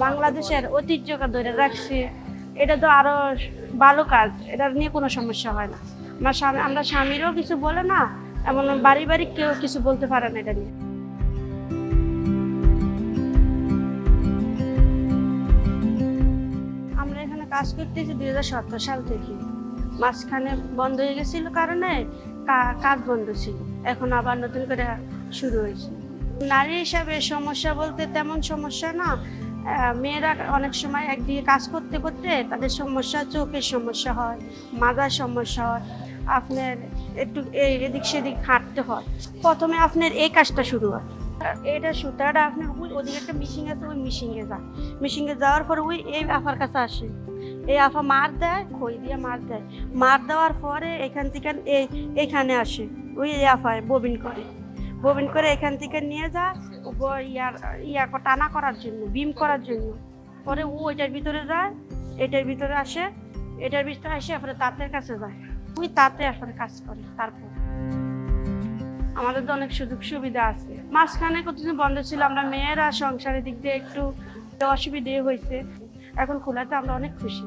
বাংলাদেশের ঐতিহ্যকে ধরে রাখছি, এটা তো আরো ভালো কাজ, এটা নিয়ে কোনো সমস্যা হয় না। আমরা স্বামীরও কিছু বলে না, এমন বাড়ি বাড়ি কেউ কিছু বলতে পারে না এটা নিয়ে। আমরা এখানে কাজ করতেছি 2017 সাল থেকে। মাঝখানে বন্ধ হয়ে গেছিল কারণে কাজ বন্ধ ছিল, এখন আবার নতুন করে শুরু হয়েছে। নারী হিসাবে সমস্যা বলতে তেমন সমস্যা না, মেয়েরা অনেক সময় একদিকে কাজ করতে করতে তাদের সমস্যা, চোখের সমস্যা হয়, মাথার সমস্যা হয়, আপনার একটু এদিক সেদিক হাঁটতে হয়। প্রথমে আপনার এই কাজটা শুরু হয়, এটা সুতাটা আপনার ওদিকে একটা মিশিং আছে, ওই মিশিংয়ে যায়, মিশিংয়ে যাওয়ার পরে ওই এই আফার কাছে আসে, এই আফা মার দেয়, খই দিয়ে মার দেয়, মার দেওয়ার পরে এখান থেকে এইখানে আসে, ওই আফায় ববিন করে, ববিন করে এখান থেকে নিয়ে যায় টানা করার জন্য, বিম করার জন্য। পরে ও ওইটার ভিতরে যায়, এটার ভিতরে আসে, এটার ভিতরে আসে তারপরে তাঁতের কাছে যায়, ওই তাঁতে আসলে কাজ করে। তারপর আমাদের তো অনেক সুযোগ সুবিধা আছে। মাঝখানে কতদিন বন্ধ ছিল, আমরা মেয়েরা সংসারের দিক দিয়ে একটু অসুবিধে হয়েছে, এখন খোলাতে আমরা অনেক খুশি।